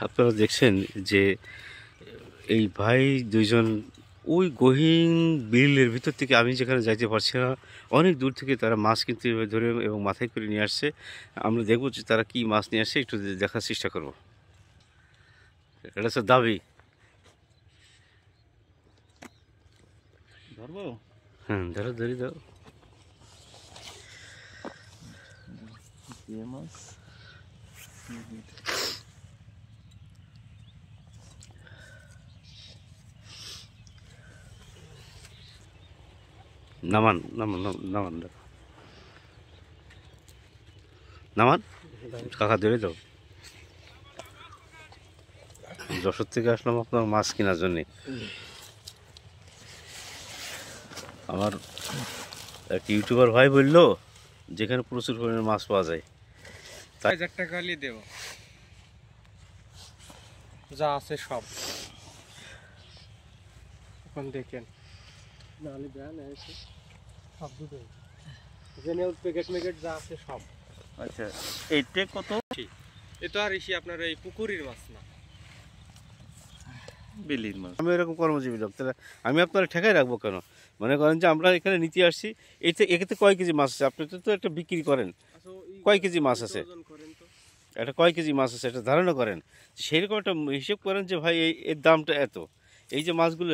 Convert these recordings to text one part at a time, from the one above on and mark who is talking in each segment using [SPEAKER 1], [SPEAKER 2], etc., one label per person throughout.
[SPEAKER 1] আপনারা দেখছেন যে এই ভাই দুইজন ওই গহীন বিলের ভিতর থেকে, আমি যেখানে যাইতে পারছি না, অনেক দূর থেকে তারা মাছ কিনতে ধরে এবং মাথায় করে নিয়ে আসছে। আমরা দেখবো যে তারা কি মাছ নিয়ে আসছে, একটু দেখার চেষ্টা করব। এটা হচ্ছে দাবি।
[SPEAKER 2] ধরবো?
[SPEAKER 1] হ্যাঁ, ধরো, ধরি দাও।
[SPEAKER 2] মাছ
[SPEAKER 1] নামান নামান নামান নামান, কাকা ধরে দাও। যশোর থেকে আসলাম আপনার মাছ কেনার জন্যে। আমার এক ইউটিউবার ভাই বললো যেখানে প্রচুর পরিমাণে মাছ পাওয়া যায়,
[SPEAKER 3] তাই 1000 টাকা হলে দেব, যা আছে সব। এখন দেখেন নালে দেন এসে সব দুটো জেনেও প্যাকেট মেকেট যা আছে সব।
[SPEAKER 2] আচ্ছা, এইটা কত?
[SPEAKER 3] এটা আর এসে আপনার এই পুকুরের মাছ না,
[SPEAKER 2] বিলির মাছ।
[SPEAKER 1] আমি এরকম কর্মজীবী লোক, তাহলে আমি আপনারা ঠেকাই রাখবো কেন? মনে করেন যে আমরা এখানে নিতে আসছি, এক্ষেত্রে কয় কেজি মাছ আছে? আপনি তো একটা বিক্রি করেন, কয় কেজি মাছ আছে? এটা কয় কেজি মাছ আছে এটা ধারণা করেন, সেরকম একটা হিসেব করেন যে ভাই এর দামটা এত। এই যে মাছগুলো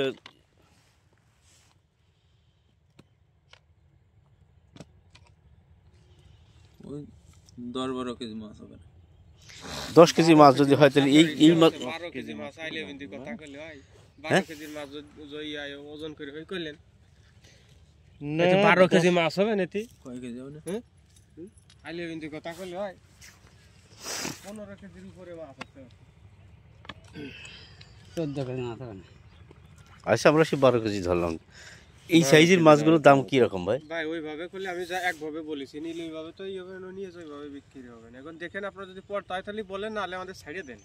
[SPEAKER 2] ওই 10-12 কেজি মাছ হবে।
[SPEAKER 1] 10 কেজি মাছ যদি হয় তাহলে এই মাছ
[SPEAKER 3] 12 কেজি মাছ আইলে বিন্দি কথা কইলে হয়। 12 কেজির মাছ যদি ওজন করে ওই কইলেন না, 12 কেজি মাছ হবে নাতি?
[SPEAKER 2] কয় কেজি হবে?
[SPEAKER 3] হ্যাঁ, আইলে বিন্দি কথা কইলে হয় 15 কেজির উপরে মাছ আছে।
[SPEAKER 4] 14 কেজি মাছ হবে না।
[SPEAKER 1] আচ্ছা, আমরা সে 12 কেজি ধরলাম। এই সাইজের মাছগুলোর দাম কি রকম ভাই?
[SPEAKER 3] ভাই ওইভাবে করলে আমি যা একভাবে বলেছি, নিলে ওইভাবে তো এই হবে না, নিয়ে ওইভাবে বিক্রি হবে না। এখন দেখেন আপনারা যদি পড় তাই তাহলে বলেন, নাহলে আমাদের ছাড়িয়ে দেন।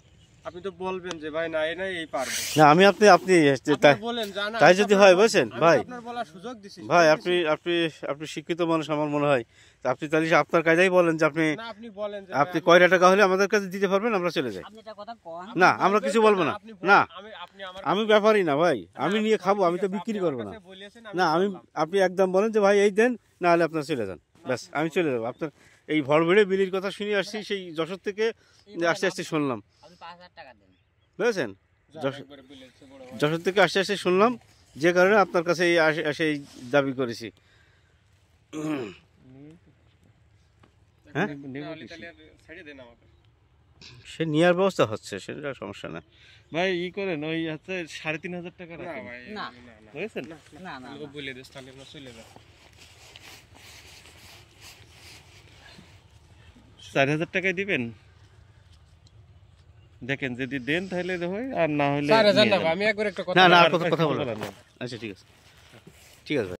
[SPEAKER 3] আপনি তো বলবেন যে ভাই না এই পারবো
[SPEAKER 1] না, আমি আপনি
[SPEAKER 3] বলেন জানা,
[SPEAKER 1] তাই যদি হয় বুঝছেন ভাই,
[SPEAKER 3] আপনার বলার সুযোগ দিছি
[SPEAKER 1] ভাই আপনি আপনি আপনি শিক্ষিত মানুষ আমার মনে হয়, তা আপনি তাহলে আপনার কায়দাই বলেন যে আপনি
[SPEAKER 3] না, আপনি বলেন যে
[SPEAKER 1] আপনি কয়টা টাকা হলে আমাদের কাছে দিতে পারবেন, আমরা চলে যাই।
[SPEAKER 4] আপনি একটা কথা কোন,
[SPEAKER 1] না, আমরা কিছু বলবো না। না,
[SPEAKER 3] আপনি আমার
[SPEAKER 1] আমি ব্যাপারই না ভাই, আমি নিয়ে খাবো, আমি তো বিক্রি করবো না। না, আপনি একদম বলেন যে ভাই এই দেন, না হলে আপনার চলে যান, ব্যাস আমি চলে যাবো। আপনার এই ভরভেড়ে বিলির কথা শুনে আসছি, সেই যশোর থেকে আস্তে আস্তে শুনলাম,
[SPEAKER 4] আপনি 5000 টাকা দেন।
[SPEAKER 1] বুঝেছেন? যশোর থেকে আস্তে আস্তে শুনলাম, যে কারণে আপনার কাছে এই দাবি করেছি। হ্যাঁ, সে নেওয়ার ব্যবস্থা হচ্ছে, সেটা সমস্যা না
[SPEAKER 2] ভাই। ই করেন ওই হচ্ছে 3500 টাকা রাখেন।
[SPEAKER 4] না
[SPEAKER 2] বুঝছেন?
[SPEAKER 4] না না
[SPEAKER 3] বলে দিস তাহলে আমরা চলে যাব।
[SPEAKER 2] 4000 টাকায় দিবেন? দেখেন যদি দেন তাহলে হয়, আর না হলে
[SPEAKER 3] 4000 না, আমি একবার একটা কথা
[SPEAKER 1] না, আর কথা বলবো না। আচ্ছা, ঠিক আছে, ঠিক আছে ভাই।